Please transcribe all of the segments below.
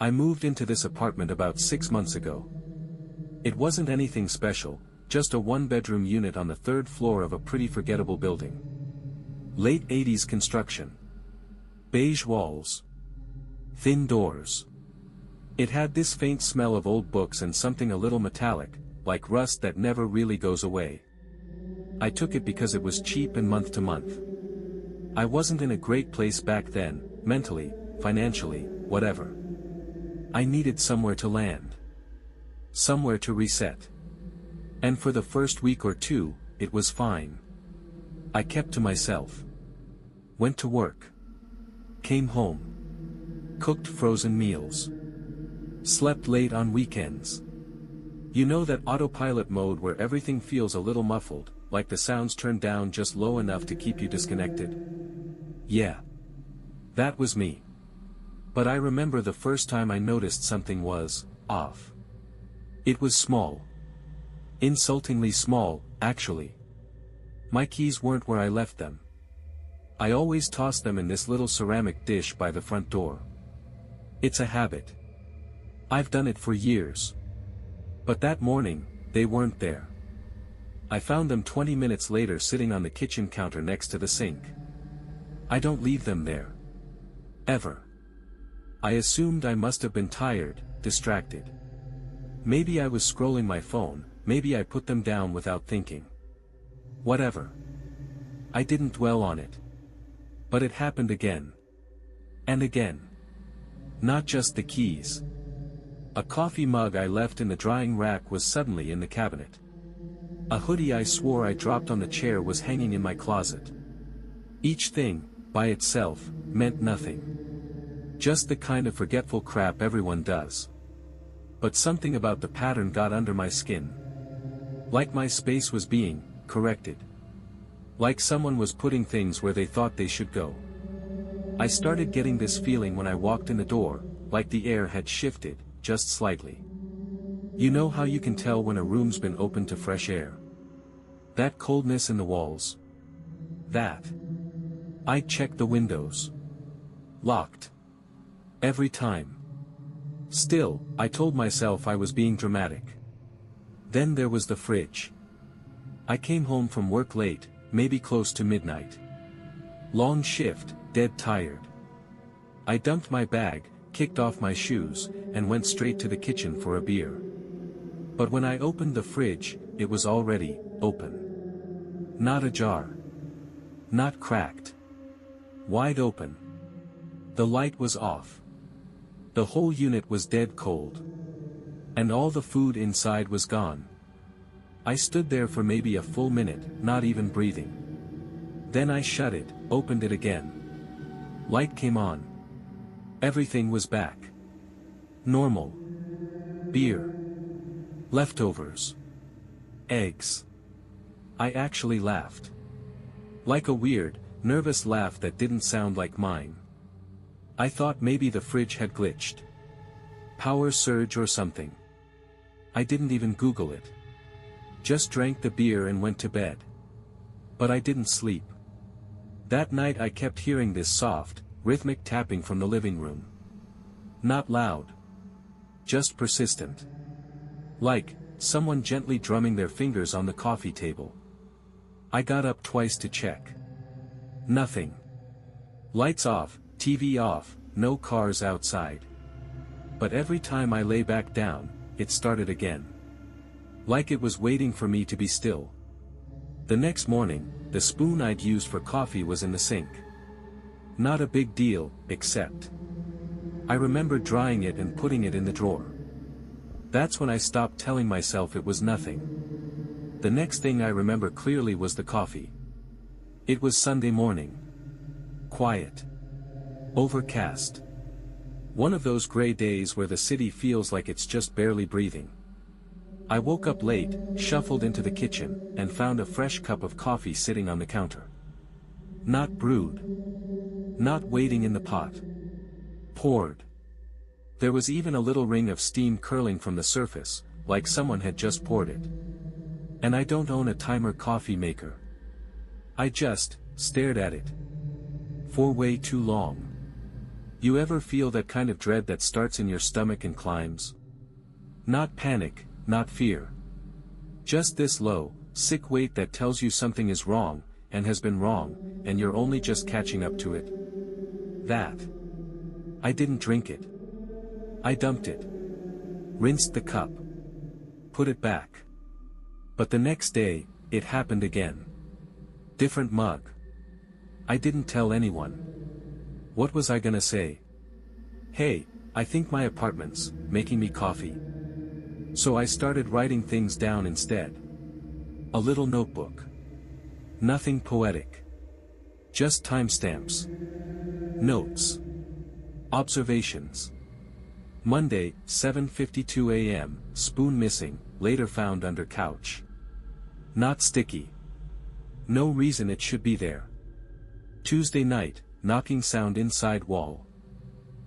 I moved into this apartment about 6 months ago. It wasn't anything special, just a one-bedroom unit on the 3rd floor of a pretty forgettable building. Late 80s construction. Beige walls. Thin doors. It had this faint smell of old books and something a little metallic, like rust that never really goes away. I took it because it was cheap and month to month. I wasn't in a great place back then, mentally, financially, whatever. I needed somewhere to land. Somewhere to reset. And for the first week or two, it was fine. I kept to myself. Went to work. Came home. Cooked frozen meals. Slept late on weekends. You know that autopilot mode where everything feels a little muffled, like the sounds turned down just low enough to keep you disconnected? Yeah. That was me. But I remember the first time I noticed something was off. It was small. Insultingly small, actually. My keys weren't where I left them. I always tossed them in this little ceramic dish by the front door. It's a habit. I've done it for years. But that morning, they weren't there. I found them 20 minutes later sitting on the kitchen counter next to the sink. I don't leave them there. Ever. I assumed I must have been tired, distracted. Maybe I was scrolling my phone, maybe I put them down without thinking. Whatever. I didn't dwell on it. But it happened again. And again. Not just the keys. A coffee mug I left in the drying rack was suddenly in the cabinet. A hoodie I swore I dropped on the chair was hanging in my closet. Each thing, by itself, meant nothing. Just the kind of forgetful crap everyone does. But something about the pattern got under my skin. Like my space was being corrected. Like someone was putting things where they thought they should go. I started getting this feeling when I walked in the door, like the air had shifted, just slightly. You know how you can tell when a room's been opened to fresh air? That coldness in the walls. That. I checked the windows. Locked. Every time. Still, I told myself I was being dramatic. Then there was the fridge. I came home from work late, maybe close to midnight. Long shift, dead tired. I dumped my bag, kicked off my shoes, and went straight to the kitchen for a beer. But when I opened the fridge, it was already open. Not ajar. Not cracked. Wide open. The light was off. The whole unit was dead cold. And all the food inside was gone. I stood there for maybe a full minute, not even breathing. Then I shut it, opened it again. Light came on. Everything was back. Normal. Beer. Leftovers. Eggs. I actually laughed. Like a weird, nervous laugh that didn't sound like mine. I thought maybe the fridge had glitched. Power surge or something. I didn't even Google it. Just drank the beer and went to bed. But I didn't sleep. That night I kept hearing this soft, rhythmic tapping from the living room. Not loud. Just persistent. Like, someone gently drumming their fingers on the coffee table. I got up twice to check. Nothing. Lights off, TV off, no cars outside. But every time I lay back down, it started again. Like it was waiting for me to be still. The next morning, the spoon I'd used for coffee was in the sink. Not a big deal, except I remember drying it and putting it in the drawer. That's when I stopped telling myself it was nothing. The next thing I remember clearly was the coffee. It was Sunday morning. Quiet. Overcast. One of those gray days where the city feels like it's just barely breathing. I woke up late, shuffled into the kitchen, and found a fresh cup of coffee sitting on the counter. Not brewed. Not waiting in the pot. Poured. There was even a little ring of steam curling from the surface, like someone had just poured it. And I don't own a timer coffee maker. I just stared at it. For way too long. You ever feel that kind of dread that starts in your stomach and climbs? Not panic, not fear. Just this low, sick weight that tells you something is wrong, and has been wrong, and you're only just catching up to it. That. I didn't drink it. I dumped it. Rinsed the cup. Put it back. But the next day, it happened again. Different mug. I didn't tell anyone. What was I gonna say? Hey, I think my apartment's making me coffee. So I started writing things down instead. A little notebook. Nothing poetic. Just timestamps. Notes. Observations. Monday, 7:52 a.m., spoon missing, later found under couch. Not sticky. No reason it should be there. Tuesday night, knocking sound inside wall.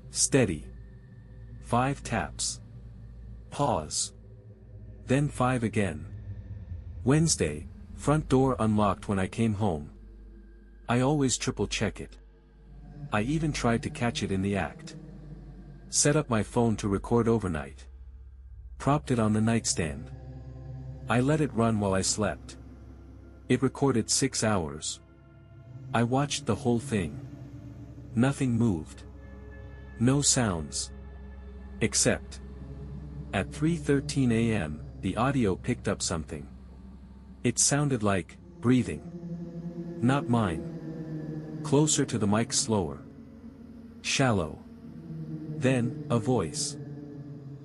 Steady. 5 taps. Pause. Then 5 again. Wednesday, front door unlocked when I came home. I always triple check it. I even tried to catch it in the act. Set up my phone to record overnight. Propped it on the nightstand. I let it run while I slept. It recorded 6 hours. I watched the whole thing. Nothing moved. No sounds. Except. At 3:13 a.m., the audio picked up something. It sounded like breathing. Not mine. Closer to the mic, slower. Shallow. Then, a voice.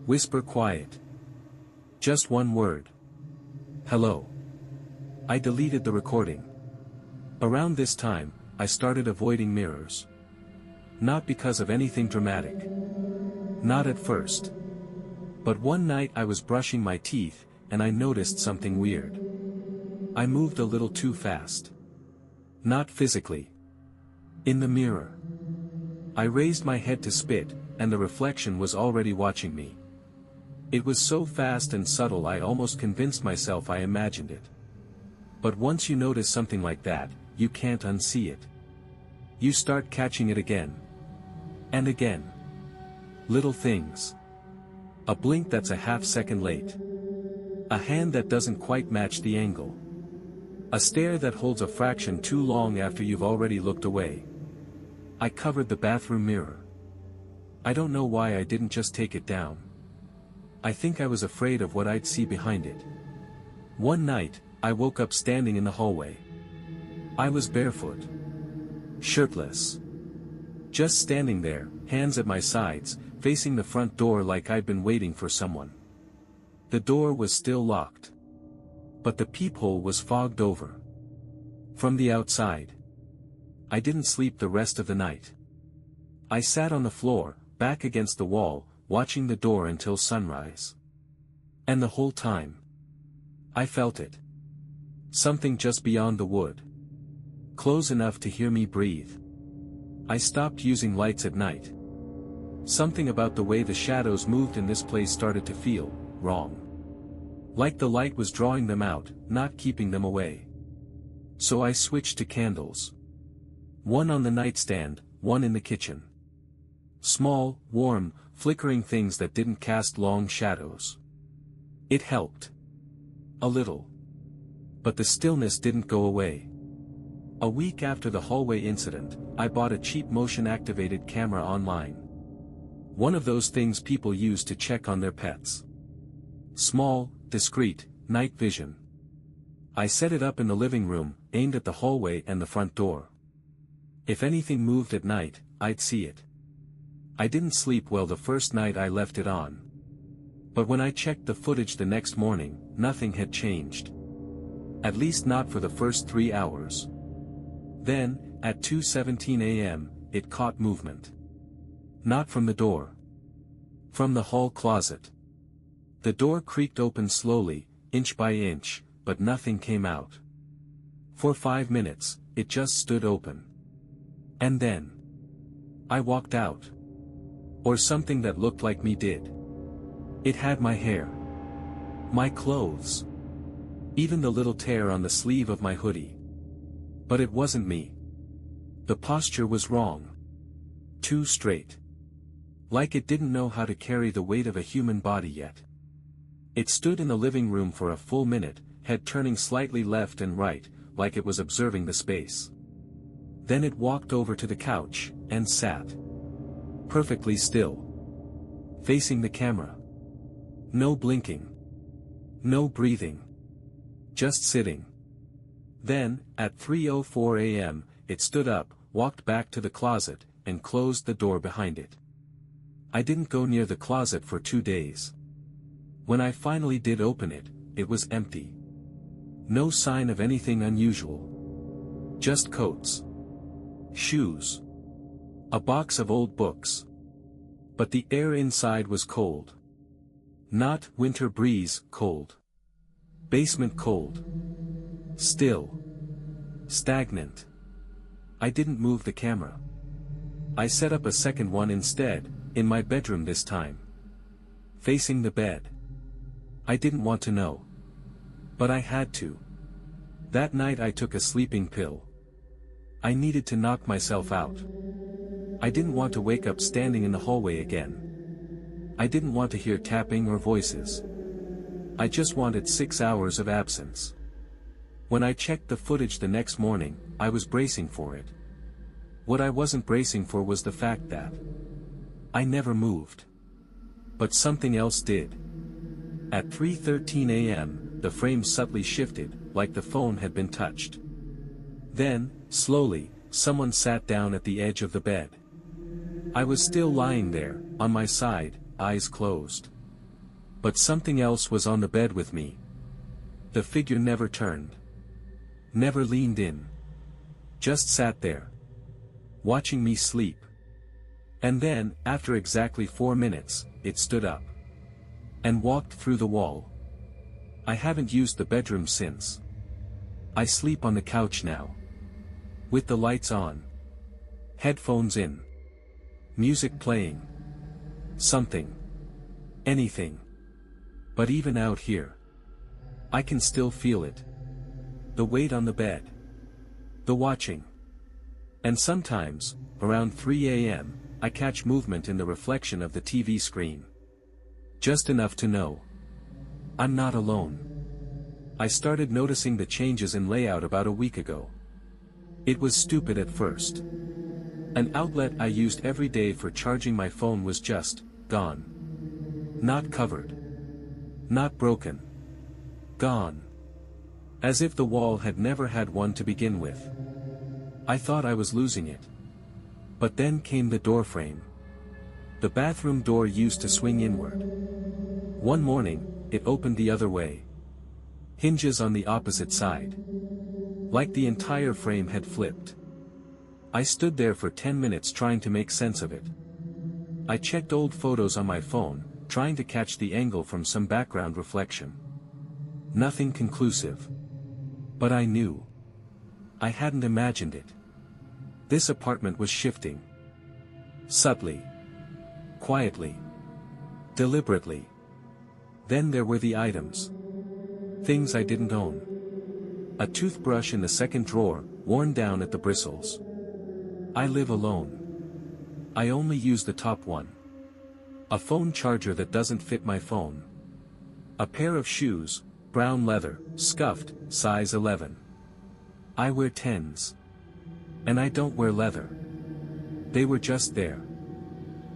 Whisper quiet. Just one word. Hello. I deleted the recording. Around this time, I started avoiding mirrors. Not because of anything dramatic. Not at first. But one night I was brushing my teeth, and I noticed something weird. I moved a little too fast. Not physically. In the mirror. I raised my head to spit, and the reflection was already watching me. It was so fast and subtle I almost convinced myself I imagined it. But once you notice something like that, you can't unsee it. You start catching it again. And again. Little things. A blink that's a half-second late. A hand that doesn't quite match the angle. A stare that holds a fraction too long after you've already looked away. I covered the bathroom mirror. I don't know why I didn't just take it down. I think I was afraid of what I'd see behind it. One night, I woke up standing in the hallway. I was barefoot. Shirtless. Just standing there, hands at my sides, facing the front door like I'd been waiting for someone. The door was still locked. But the peephole was fogged over. From the outside. I didn't sleep the rest of the night. I sat on the floor, back against the wall, watching the door until sunrise. And the whole time. I felt it. Something just beyond the wood. Close enough to hear me breathe. I stopped using lights at night. Something about the way the shadows moved in this place started to feel wrong. Like the light was drawing them out, not keeping them away. So I switched to candles. One on the nightstand, one in the kitchen. Small, warm, flickering things that didn't cast long shadows. It helped. A little. But the stillness didn't go away. A week after the hallway incident, I bought a cheap motion-activated camera online. One of those things people use to check on their pets. Small, discreet, night vision. I set it up in the living room, aimed at the hallway and the front door. If anything moved at night, I'd see it. I didn't sleep well the first night I left it on. But when I checked the footage the next morning, nothing had changed. At least not for the first 3 hours. Then, at 2:17 a.m., it caught movement. Not from the door. From the hall closet. The door creaked open slowly, inch by inch, but nothing came out. For 5 minutes, it just stood open. And then I walked out. Or something that looked like me did. It had my hair. My clothes. Even the little tear on the sleeve of my hoodie. But it wasn't me. The posture was wrong. Too straight. Like it didn't know how to carry the weight of a human body yet. It stood in the living room for a full minute, head turning slightly left and right, like it was observing the space. Then it walked over to the couch, and sat. Perfectly still. Facing the camera. No blinking. No breathing. Just sitting. Then, at 3:04 a.m., it stood up, walked back to the closet, and closed the door behind it. I didn't go near the closet for 2 days. When I finally did open it, it was empty. No sign of anything unusual. Just coats. Shoes. A box of old books. But the air inside was cold. Not winter breeze cold. Basement cold. Still. Stagnant. I didn't move the camera. I set up a second one instead, in my bedroom this time. Facing the bed. I didn't want to know. But I had to. That night I took a sleeping pill. I needed to knock myself out. I didn't want to wake up standing in the hallway again. I didn't want to hear tapping or voices. I just wanted 6 hours of absence. When I checked the footage the next morning, I was bracing for it. What I wasn't bracing for was the fact that I never moved. But something else did. At 3:13 a.m., the frame subtly shifted, like the phone had been touched. Then, slowly, someone sat down at the edge of the bed. I was still lying there, on my side, eyes closed. But something else was on the bed with me. The figure never turned. Never leaned in. Just sat there. Watching me sleep. And then, after exactly 4 minutes, it stood up. And walked through the wall. I haven't used the bedroom since. I sleep on the couch now. With the lights on. Headphones in. Music playing. Something. Anything. But even out here. I can still feel it. The weight on the bed. The watching. And sometimes, around 3 a.m., I catch movement in the reflection of the TV screen. Just enough to know. I'm not alone. I started noticing the changes in layout about a week ago. It was stupid at first. An outlet I used every day for charging my phone was just gone. Not covered. Not broken. Gone. As if the wall had never had one to begin with. I thought I was losing it. But then came the door frame. The bathroom door used to swing inward. One morning, it opened the other way. Hinges on the opposite side. Like the entire frame had flipped. I stood there for 10 minutes trying to make sense of it. I checked old photos on my phone, trying to catch the angle from some background reflection. Nothing conclusive. But I knew. I hadn't imagined it. This apartment was shifting. Subtly. Quietly. Deliberately. Then there were the items. Things I didn't own. A toothbrush in the second drawer, worn down at the bristles. I live alone. I only use the top one. A phone charger that doesn't fit my phone. A pair of shoes, brown leather, scuffed, size 11. I wear 10s. And I don't wear leather. They were just there.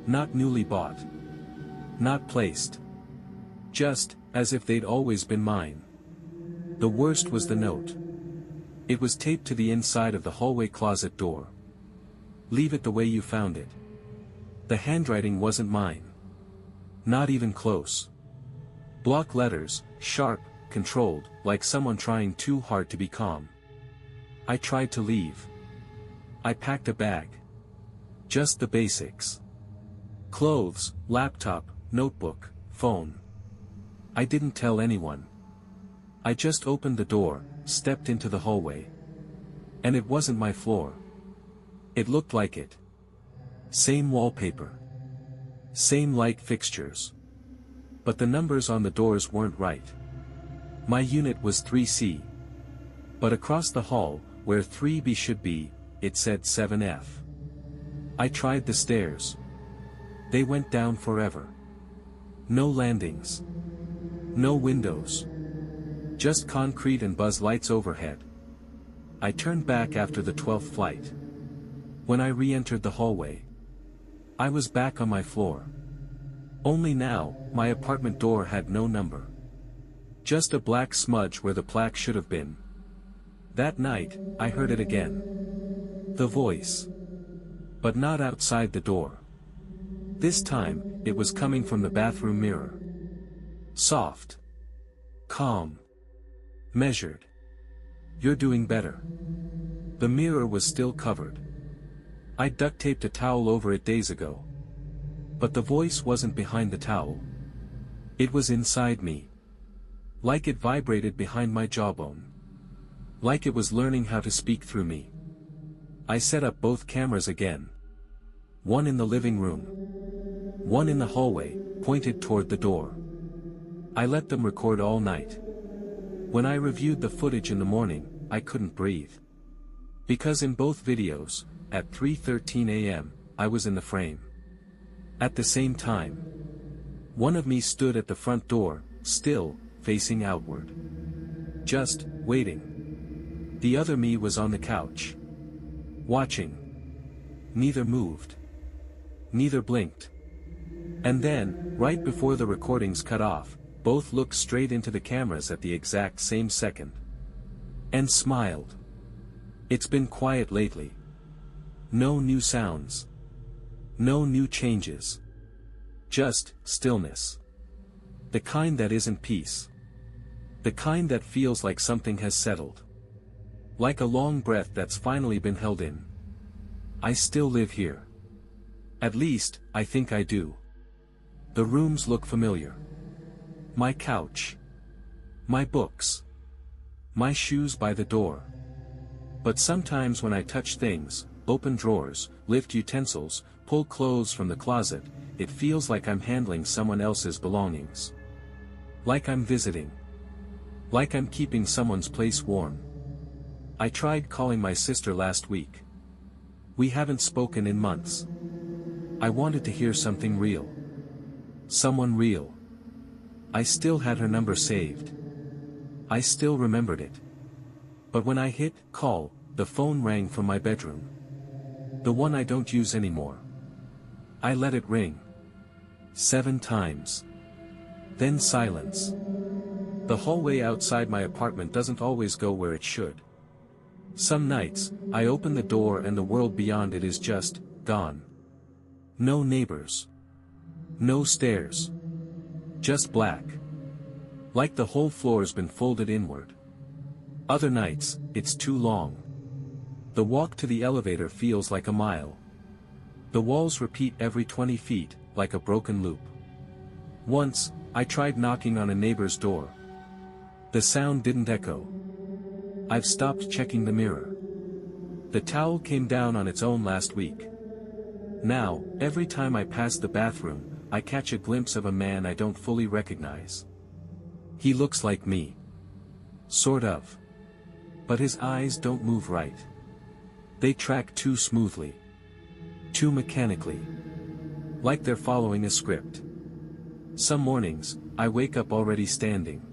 Not newly bought. Not placed. Just, as if they'd always been mine. The worst was the note. It was taped to the inside of the hallway closet door. Leave it the way you found it. The handwriting wasn't mine. Not even close. Block letters, sharp, controlled, like someone trying too hard to be calm. I tried to leave. I packed a bag. Just the basics. Clothes, laptop, notebook, phone. I didn't tell anyone. I just opened the door, stepped into the hallway. And it wasn't my floor. It looked like it. Same wallpaper. Same light fixtures. But the numbers on the doors weren't right. My unit was 3C. But across the hall, where 3B should be, it said 7F. I tried the stairs. They went down forever. No landings. No windows. Just concrete and buzz lights overhead. I turned back after the 12th flight. When I re-entered the hallway, I was back on my floor. Only now, my apartment door had no number. Just a black smudge where the plaque should have been. That night, I heard it again. The voice. But not outside the door. This time, it was coming from the bathroom mirror. Soft. Calm. Measured. You're doing better. The mirror was still covered. I duct taped a towel over it days ago. But the voice wasn't behind the towel. It was inside me. Like it vibrated behind my jawbone. Like it was learning how to speak through me. I set up both cameras again. One in the living room. One in the hallway, pointed toward the door. I let them record all night. When I reviewed the footage in the morning, I couldn't breathe. Because in both videos, at 3:13 a.m., I was in the frame. At the same time, one of me stood at the front door, still, facing outward. Just, waiting. The other me was on the couch. Watching. Neither moved. Neither blinked. And then, right before the recordings cut off, both looked straight into the cameras at the exact same second. And smiled. It's been quiet lately. No new sounds. No new changes. Just, stillness. The kind that isn't peace. The kind that feels like something has settled. Like a long breath that's finally been held in. I still live here. At least, I think I do. The rooms look familiar. My couch. My books. My shoes by the door. But sometimes when I touch things, open drawers, lift utensils, pull clothes from the closet, it feels like I'm handling someone else's belongings. Like I'm visiting. Like I'm keeping someone's place warm. I tried calling my sister last week. We haven't spoken in months. I wanted to hear something real. Someone real. I still had her number saved. I still remembered it. But when I hit call, the phone rang from my bedroom. The one I don't use anymore. I let it ring. 7 times. Then silence. The hallway outside my apartment doesn't always go where it should. Some nights, I open the door and the world beyond it is just gone. No neighbors. No stairs. Just black. Like the whole floor's been folded inward. Other nights, it's too long. The walk to the elevator feels like a mile. The walls repeat every 20 feet, like a broken loop. Once, I tried knocking on a neighbor's door. The sound didn't echo. I've stopped checking the mirror. The towel came down on its own last week. Now, every time I pass the bathroom, I catch a glimpse of a man I don't fully recognize. He looks like me. Sort of. But his eyes don't move right. They track too smoothly. Too mechanically. Like they're following a script. Some mornings, I wake up already standing.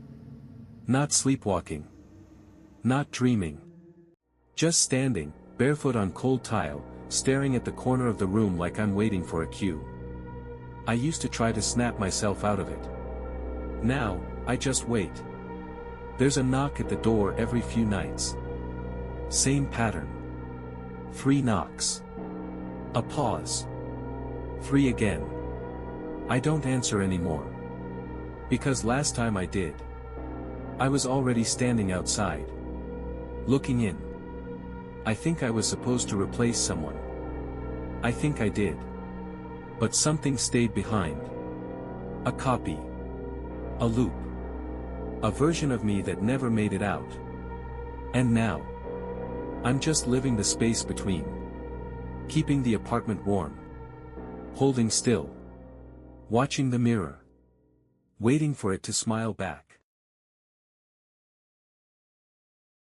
Not sleepwalking. Not dreaming. Just standing, barefoot on cold tile, staring at the corner of the room like I'm waiting for a cue. I used to try to snap myself out of it. Now, I just wait. There's a knock at the door every few nights. Same pattern. 3 knocks. A pause. 3 again. I don't answer anymore. Because last time I did, I was already standing outside. Looking in. I think I was supposed to replace someone. I think I did. But something stayed behind. A copy. A loop. A version of me that never made it out. And now, I'm just living the space between. Keeping the apartment warm. Holding still. Watching the mirror. Waiting for it to smile back.